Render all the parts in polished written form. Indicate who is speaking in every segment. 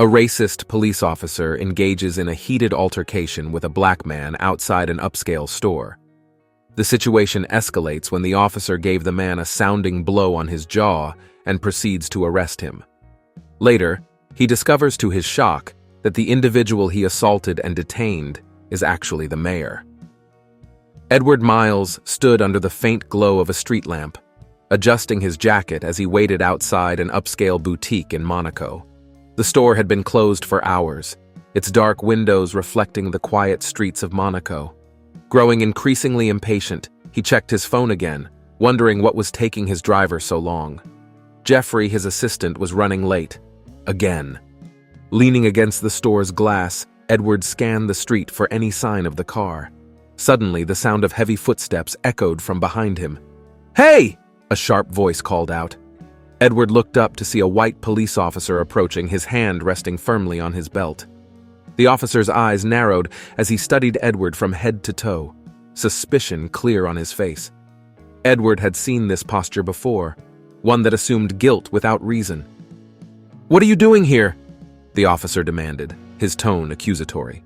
Speaker 1: A racist police officer engages in a heated altercation with a black man outside an upscale store. The situation escalates when the officer gave the man a sounding blow on his jaw and proceeds to arrest him. Later, he discovers to his shock that the individual he assaulted and detained is actually the mayor. Edward Miles stood under the faint glow of a street lamp, adjusting his jacket as he waited outside an upscale boutique in Monaco. The store had been closed for hours, its dark windows reflecting the quiet streets of Monaco. Growing increasingly impatient, he checked his phone again, wondering what was taking his driver so long. Jeffrey, his assistant, was running late. Again. Leaning against the store's glass, Edward scanned the street for any sign of the car. Suddenly, the sound of heavy footsteps echoed from behind him. "Hey!" a sharp voice called out. Edward looked up to see a white police officer approaching, his hand resting firmly on his belt. The officer's eyes narrowed as he studied Edward from head to toe, suspicion clear on his face. Edward had seen this posture before, one that assumed guilt without reason. "What are you doing here?" the officer demanded, his tone accusatory.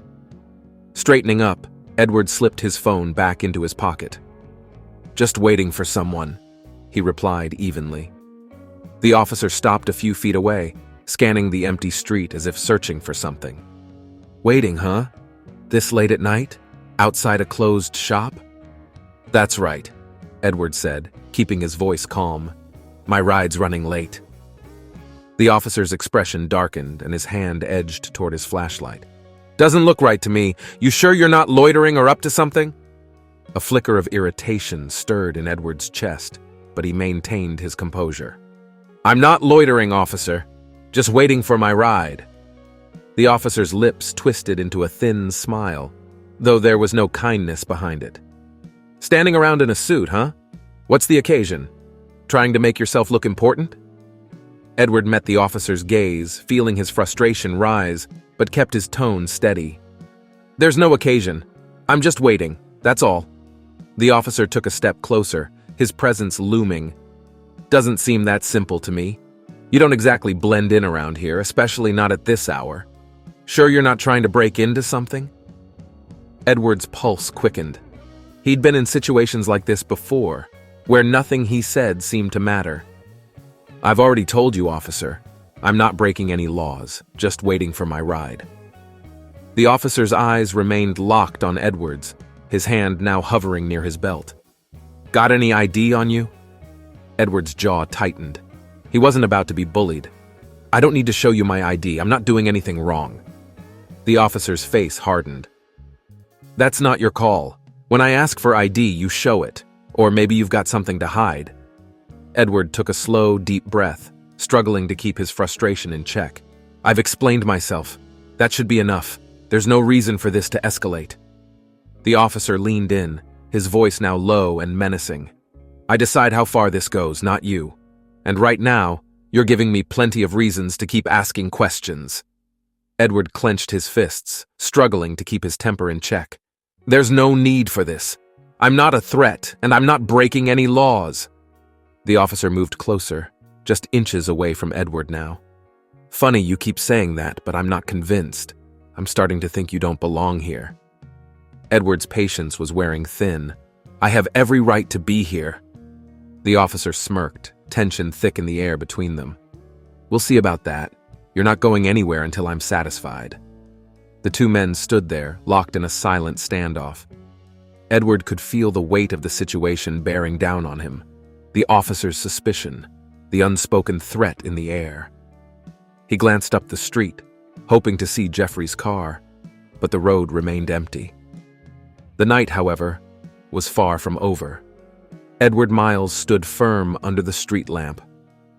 Speaker 1: Straightening up, Edward slipped his phone back into his pocket. "Just waiting for someone," he replied evenly. The officer stopped a few feet away, scanning the empty street as if searching for something. "Waiting, huh? This late at night? Outside a closed shop?" "That's right," Edward said, keeping his voice calm. "My ride's running late." The officer's expression darkened and his hand edged toward his flashlight. "Doesn't look right to me. You sure you're not loitering or up to something?" A flicker of irritation stirred in Edward's chest, but he maintained his composure. "I'm not loitering, officer. Just waiting for my ride." The officer's lips twisted into a thin smile, though there was no kindness behind it. "Standing around in a suit, huh? What's the occasion? Trying to make yourself look important?" Edward met the officer's gaze, feeling his frustration rise, but kept his tone steady. "There's no occasion. I'm just waiting, that's all." The officer took a step closer, his presence looming. "Doesn't seem that simple to me. You don't exactly blend in around here, especially not at this hour. Sure you're not trying to break into something?" Edward's pulse quickened. He'd been in situations like this before, where nothing he said seemed to matter. "I've already told you, officer. I'm not breaking any laws, just waiting for my ride." The officer's eyes remained locked on Edward's, his hand now hovering near his belt. "Got any ID on you?" Edward's jaw tightened. He wasn't about to be bullied. "I don't need to show you my ID. I'm not doing anything wrong." The officer's face hardened. "That's not your call. When I ask for ID, you show it. Or maybe you've got something to hide." Edward took a slow, deep breath, struggling to keep his frustration in check. "I've explained myself. That should be enough. There's no reason for this to escalate." The officer leaned in, his voice now low and menacing. "I decide how far this goes, not you. And right now, you're giving me plenty of reasons to keep asking questions." Edward clenched his fists, struggling to keep his temper in check. "There's no need for this. I'm not a threat, and I'm not breaking any laws." The officer moved closer, just inches away from Edward now. "Funny you keep saying that, but I'm not convinced. I'm starting to think you don't belong here." Edward's patience was wearing thin. "I have every right to be here." The officer smirked, tension thick in the air between them. "We'll see about that. You're not going anywhere until I'm satisfied." The two men stood there, locked in a silent standoff. Edward could feel the weight of the situation bearing down on him, the officer's suspicion, the unspoken threat in the air. He glanced up the street, hoping to see Jeffrey's car, but the road remained empty. The night, however, was far from over. Edward Miles stood firm under the street lamp,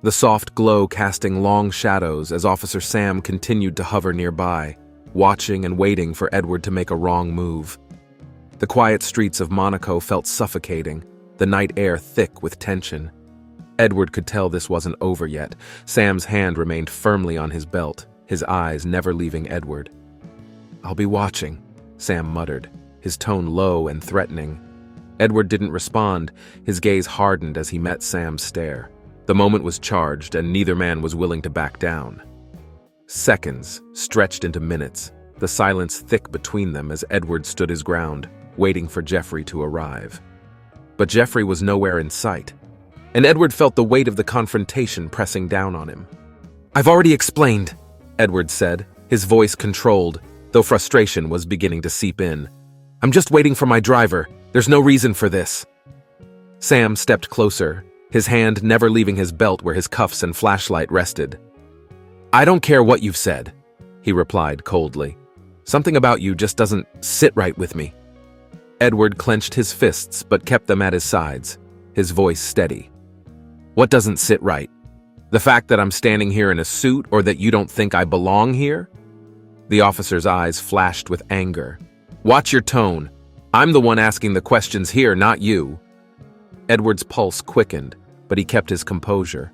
Speaker 1: the soft glow casting long shadows as Officer Sam continued to hover nearby, watching and waiting for Edward to make a wrong move. The quiet streets of Monaco felt suffocating, the night air thick with tension. Edward could tell this wasn't over yet. Sam's hand remained firmly on his belt, his eyes never leaving Edward. "I'll be watching," Sam muttered, his tone low and threatening. Edward didn't respond, his gaze hardened as he met Sam's stare. The moment was charged, and neither man was willing to back down. Seconds stretched into minutes, the silence thick between them as Edward stood his ground, waiting for Jeffrey to arrive. But Jeffrey was nowhere in sight, and Edward felt the weight of the confrontation pressing down on him. "I've already explained," Edward said, his voice controlled, though frustration was beginning to seep in. "I'm just waiting for my driver. There's no reason for this." Sam stepped closer, his hand never leaving his belt where his cuffs and flashlight rested. "I don't care what you've said," he replied coldly. "Something about you just doesn't sit right with me." Edward clenched his fists but kept them at his sides, his voice steady. "What doesn't sit right? The fact that I'm standing here in a suit, or that you don't think I belong here?" The officer's eyes flashed with anger. "Watch your tone. I'm the one asking the questions here, not you." Edward's pulse quickened, but he kept his composure.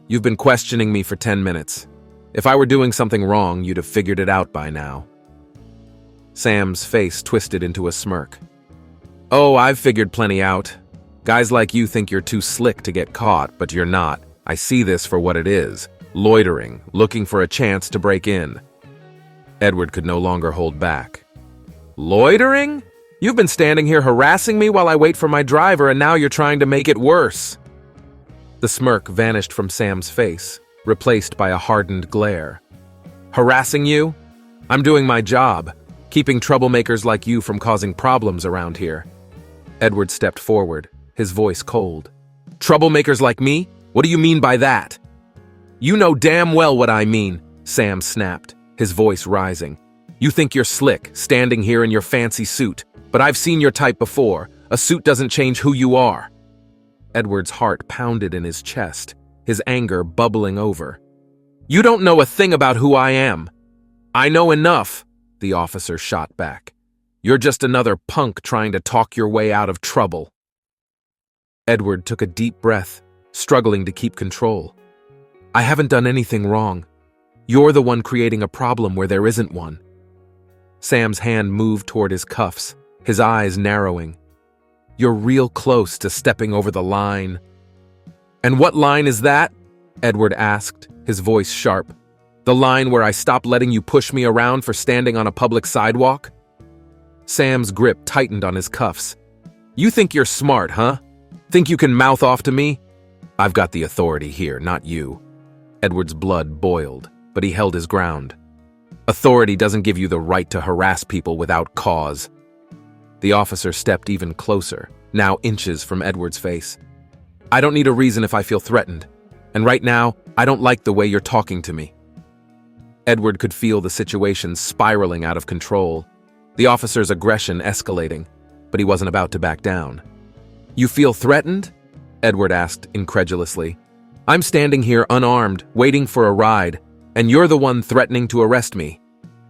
Speaker 1: "You've been questioning me for 10 minutes. If I were doing something wrong, you'd have figured it out by now." Sam's face twisted into a smirk. "Oh, I've figured plenty out. Guys like you think you're too slick to get caught, but you're not. I see this for what it is. Loitering, looking for a chance to break in." Edward could no longer hold back. "Loitering? You've been standing here harassing me while I wait for my driver, and now you're trying to make it worse." The smirk vanished from Sam's face, replaced by a hardened glare. "Harassing you? I'm doing my job, keeping troublemakers like you from causing problems around here." Edward stepped forward, his voice cold. "Troublemakers like me? What do you mean by that?" "You know damn well what I mean," Sam snapped, his voice rising. "You think you're slick, standing here in your fancy suit, but I've seen your type before. A suit doesn't change who you are." Edward's heart pounded in his chest, his anger bubbling over. "You don't know a thing about who I am." "I know enough," the officer shot back. "You're just another punk trying to talk your way out of trouble." Edward took a deep breath, struggling to keep control. "I haven't done anything wrong. You're the one creating a problem where there isn't one." Sam's hand moved toward his cuffs, his eyes narrowing. "You're real close to stepping over the line." "And what line is that?" Edward asked, his voice sharp. "The line where I stop letting you push me around for standing on a public sidewalk?" Sam's grip tightened on his cuffs. "You think you're smart, huh? Think you can mouth off to me? I've got the authority here, not you." Edward's blood boiled, but he held his ground. "Authority doesn't give you the right to harass people without cause." The officer stepped even closer, now inches from Edward's face. "I don't need a reason if I feel threatened, and right now, I don't like the way you're talking to me." Edward could feel the situation spiraling out of control, the officer's aggression escalating, but he wasn't about to back down. "You feel threatened?" Edward asked incredulously. "I'm standing here unarmed, waiting for a ride, and you're the one threatening to arrest me.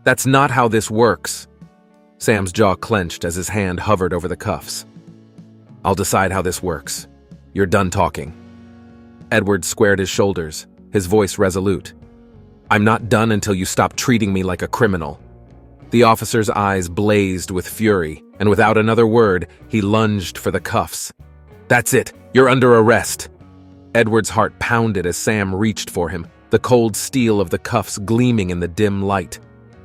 Speaker 1: That's not how this works." Sam's jaw clenched as his hand hovered over the cuffs. "I'll decide how this works. You're done talking." Edward squared his shoulders, his voice resolute. "I'm not done until you stop treating me like a criminal." The officer's eyes blazed with fury, and without another word, he lunged for the cuffs. "That's it. You're under arrest." Edward's heart pounded as Sam reached for him, the cold steel of the cuffs gleaming in the dim light.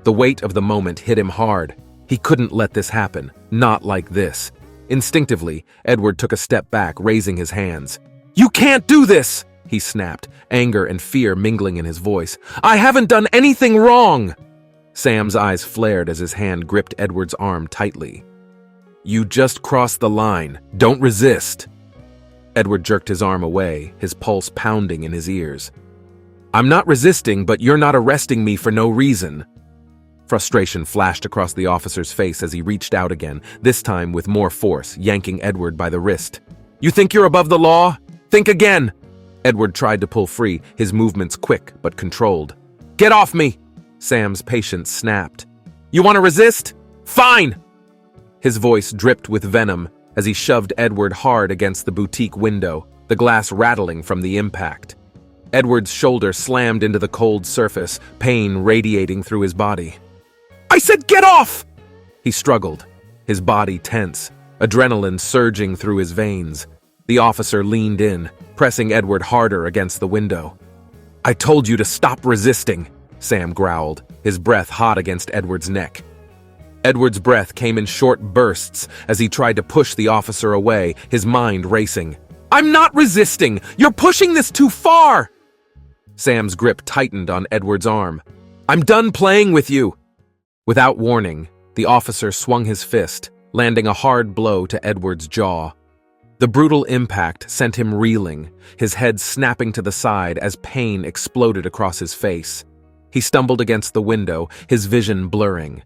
Speaker 1: The weight of the moment hit him hard. He couldn't let this happen, not like this. Instinctively, Edward took a step back, raising his hands. "You can't do this!" he snapped, anger and fear mingling in his voice. "I haven't done anything wrong!" Sam's eyes flared as his hand gripped Edward's arm tightly. "You just crossed the line. Don't resist." Edward jerked his arm away, his pulse pounding in his ears. "I'm not resisting, but you're not arresting me for no reason." Frustration flashed across the officer's face as he reached out again, this time with more force, yanking Edward by the wrist. "You think you're above the law? Think again!" Edward tried to pull free, his movements quick but controlled. "Get off me!" Sam's patience snapped. "You want to resist? Fine!" His voice dripped with venom as he shoved Edward hard against the boutique window, the glass rattling from the impact. Edward's shoulder slammed into the cold surface, pain radiating through his body. "I said get off!" He struggled, his body tense, adrenaline surging through his veins. The officer leaned in, pressing Edward harder against the window. "I told you to stop resisting." Sam growled, his breath hot against Edward's neck. Edward's breath came in short bursts as he tried to push the officer away, his mind racing. "I'm not resisting! You're pushing this too far!" Sam's grip tightened on Edward's arm. "I'm done playing with you!" Without warning, the officer swung his fist, landing a hard blow to Edward's jaw. The brutal impact sent him reeling, his head snapping to the side as pain exploded across his face. He stumbled against the window, his vision blurring.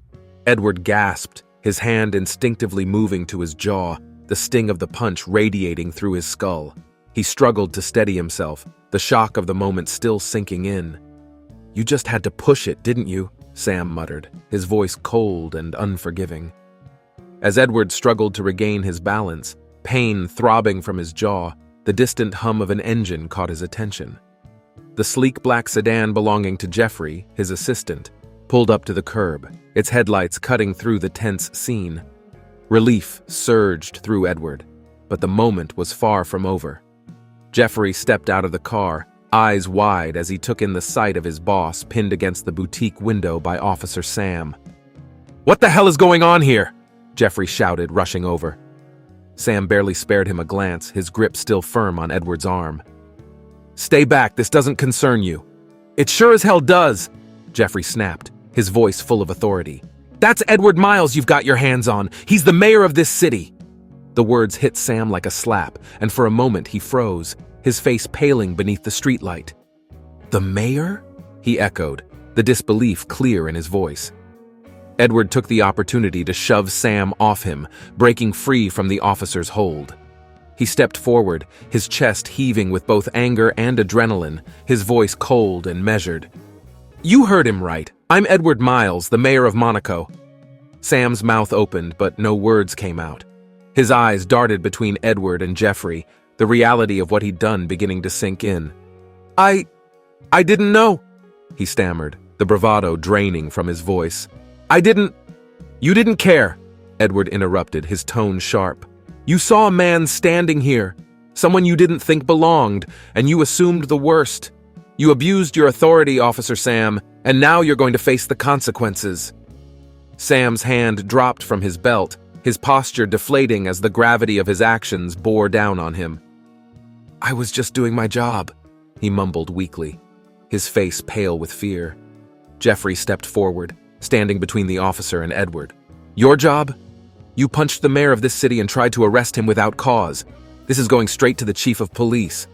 Speaker 1: Edward gasped, his hand instinctively moving to his jaw, the sting of the punch radiating through his skull. He struggled to steady himself, the shock of the moment still sinking in. "You just had to push it, didn't you?" Sam muttered, his voice cold and unforgiving. As Edward struggled to regain his balance, pain throbbing from his jaw, the distant hum of an engine caught his attention. The sleek black sedan belonging to Jeffrey, his assistant, pulled up to the curb, its headlights cutting through the tense scene. Relief surged through Edward, but the moment was far from over. Jeffrey stepped out of the car, eyes wide as he took in the sight of his boss pinned against the boutique window by Officer Sam. "What the hell is going on here?" Jeffrey shouted, rushing over. Sam barely spared him a glance, his grip still firm on Edward's arm. "Stay back, this doesn't concern you." "It sure as hell does," Jeffrey snapped, his voice full of authority. "That's Edward Miles you've got your hands on. He's the mayor of this city." The words hit Sam like a slap, and for a moment he froze, his face paling beneath the streetlight. "The mayor?" he echoed, the disbelief clear in his voice. Edward took the opportunity to shove Sam off him, breaking free from the officer's hold. He stepped forward, his chest heaving with both anger and adrenaline, his voice cold and measured. "You heard him right. I'm Edward Miles, the mayor of Monaco." Sam's mouth opened, but no words came out. His eyes darted between Edward and Jeffrey, the reality of what he'd done beginning to sink in. I didn't know," he stammered, the bravado draining from his voice. You didn't care," Edward interrupted, his tone sharp. "You saw a man standing here, someone you didn't think belonged, and you assumed the worst. You abused your authority, Officer Sam, and now you're going to face the consequences." Sam's hand dropped from his belt, his posture deflating as the gravity of his actions bore down on him. "I was just doing my job," he mumbled weakly, his face pale with fear. Jeffrey stepped forward, standing between the officer and Edward. "Your job? You punched the mayor of this city and tried to arrest him without cause. This is going straight to the chief of police."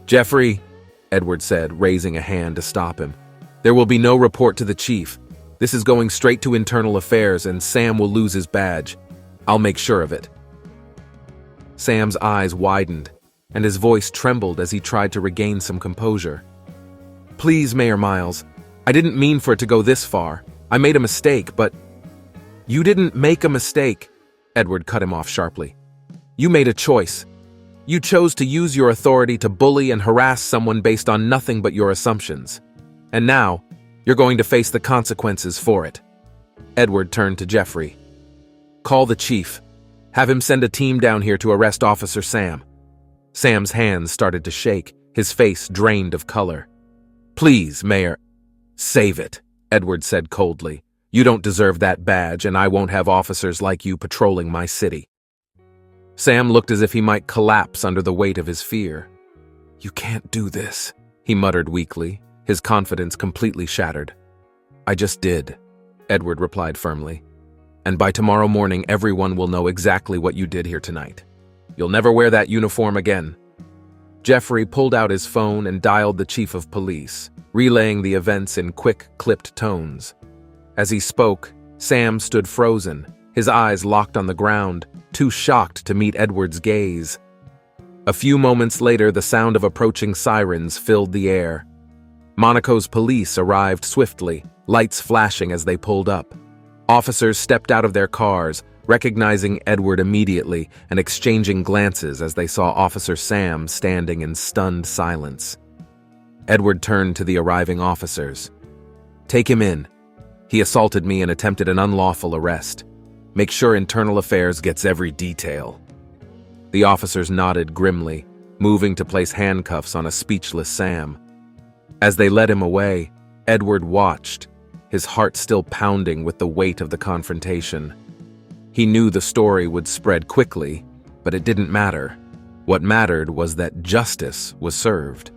Speaker 1: "Jeffrey," Edward said, raising a hand to stop him, "there will be no report to the chief. This is going straight to internal affairs and Sam will lose his badge. I'll make sure of it." Sam's eyes widened, and his voice trembled as he tried to regain some composure. "Please, Mayor Miles, I didn't mean for it to go this far. I made a mistake, but—" "You didn't make a mistake," Edward cut him off sharply. "You made a choice. You chose to use your authority to bully and harass someone based on nothing but your assumptions. And now, you're going to face the consequences for it." Edward turned to Jeffrey. "Call the chief. Have him send a team down here to arrest Officer Sam." Sam's hands started to shake, his face drained of color. "Please, Mayor—" "Save it," Edward said coldly. "You don't deserve that badge, and I won't have officers like you patrolling my city." Sam looked as if he might collapse under the weight of his fear. "You can't do this," he muttered weakly, his confidence completely shattered. "I just did," Edward replied firmly. "And by tomorrow morning, everyone will know exactly what you did here tonight. You'll never wear that uniform again." Jeffrey pulled out his phone and dialed the chief of police, relaying the events in quick, clipped tones. As he spoke, Sam stood frozen, his eyes locked on the ground, too shocked to meet Edward's gaze. A few moments later, the sound of approaching sirens filled the air. Monaco's police arrived swiftly, lights flashing as they pulled up. Officers stepped out of their cars, recognizing Edward immediately and exchanging glances as they saw Officer Sam standing in stunned silence. Edward turned to the arriving officers. "Take him in. He assaulted me and attempted an unlawful arrest. Make sure Internal Affairs gets every detail." The officers nodded grimly, moving to place handcuffs on a speechless Sam. As they led him away, Edward watched, his heart still pounding with the weight of the confrontation. He knew the story would spread quickly, but it didn't matter. What mattered was that justice was served.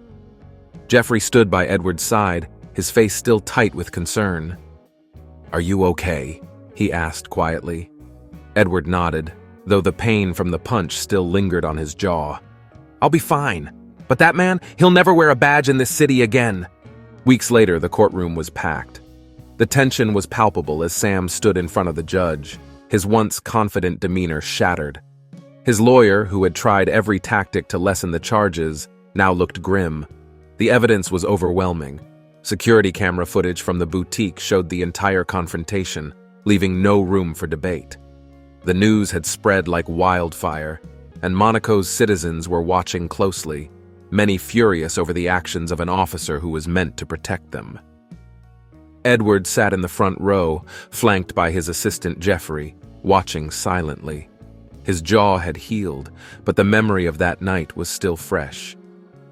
Speaker 1: Jeffrey stood by Edward's side, his face still tight with concern. "Are you okay?" he asked quietly. Edward nodded, though the pain from the punch still lingered on his jaw. "I'll be fine. But that man, he'll never wear a badge in this city again." Weeks later, the courtroom was packed. The tension was palpable as Sam stood in front of the judge, his once confident demeanor shattered. His lawyer, who had tried every tactic to lessen the charges, now looked grim. The evidence was overwhelming. Security camera footage from the boutique showed the entire confrontation, leaving no room for debate. The news had spread like wildfire, and Monaco's citizens were watching closely, many furious over the actions of an officer who was meant to protect them. Edward sat in the front row, flanked by his assistant Jeffrey, watching silently. His jaw had healed, but the memory of that night was still fresh.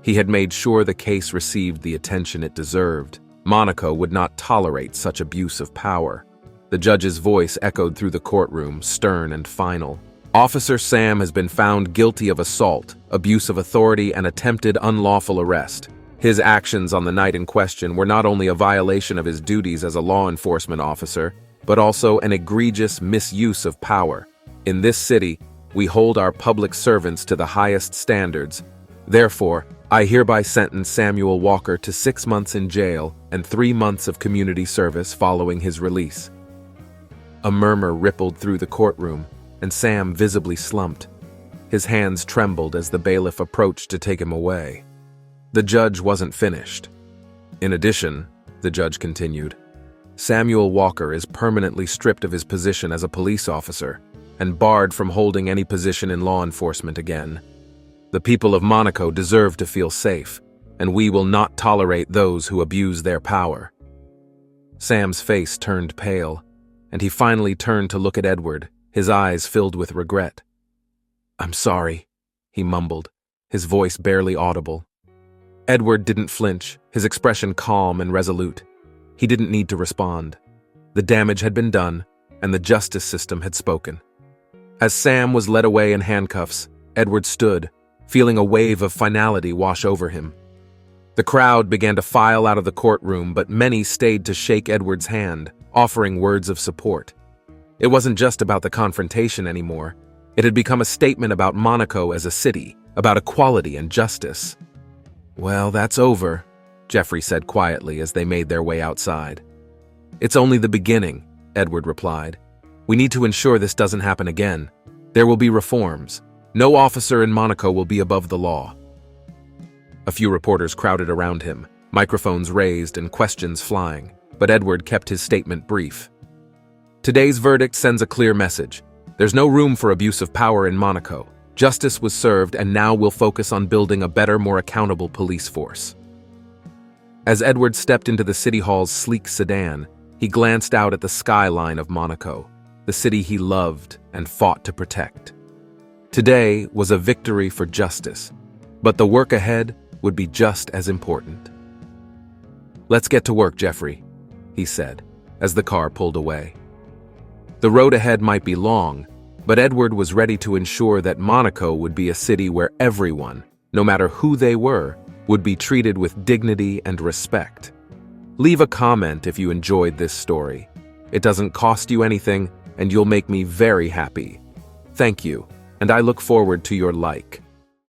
Speaker 1: He had made sure the case received the attention it deserved. Monaco would not tolerate such abuse of power. The judge's voice echoed through the courtroom, stern and final. "Officer Sam has been found guilty of assault, abuse of authority, and attempted unlawful arrest. His actions on the night in question were not only a violation of his duties as a law enforcement officer, but also an egregious misuse of power. In this city, we hold our public servants to the highest standards. Therefore, I hereby sentence Samuel Walker to 6 months in jail and 3 months of community service following his release." A murmur rippled through the courtroom, and Sam visibly slumped. His hands trembled as the bailiff approached to take him away. The judge wasn't finished. "In addition," the judge continued, "Samuel Walker is permanently stripped of his position as a police officer and barred from holding any position in law enforcement again. The people of Monaco deserve to feel safe, and we will not tolerate those who abuse their power." Sam's face turned pale, and he finally turned to look at Edward, his eyes filled with regret. "I'm sorry," he mumbled, his voice barely audible. Edward didn't flinch, his expression calm and resolute. He didn't need to respond. The damage had been done, and the justice system had spoken. As Sam was led away in handcuffs, Edward stood, feeling a wave of finality wash over him. The crowd began to file out of the courtroom, but many stayed to shake Edward's hand, offering words of support. It wasn't just about the confrontation anymore. It had become a statement about Monaco as a city, about equality and justice. "Well, that's over," Jeffrey said quietly as they made their way outside. "It's only the beginning," Edward replied. "We need to ensure this doesn't happen again. There will be reforms. No officer in Monaco will be above the law." A few reporters crowded around him, microphones raised and questions flying, but Edward kept his statement brief. "Today's verdict sends a clear message. There's no room for abuse of power in Monaco. Justice was served, and now we'll focus on building a better, more accountable police force." As Edward stepped into the City Hall's sleek sedan, he glanced out at the skyline of Monaco, the city he loved and fought to protect. Today was a victory for justice, but the work ahead would be just as important. "Let's get to work, Jeffrey," he said, as the car pulled away. The road ahead might be long, but Edward was ready to ensure that Monaco would be a city where everyone, no matter who they were, would be treated with dignity and respect. Leave a comment if you enjoyed this story. It doesn't cost you anything, and you'll make me very happy. Thank you, and I look forward to your like.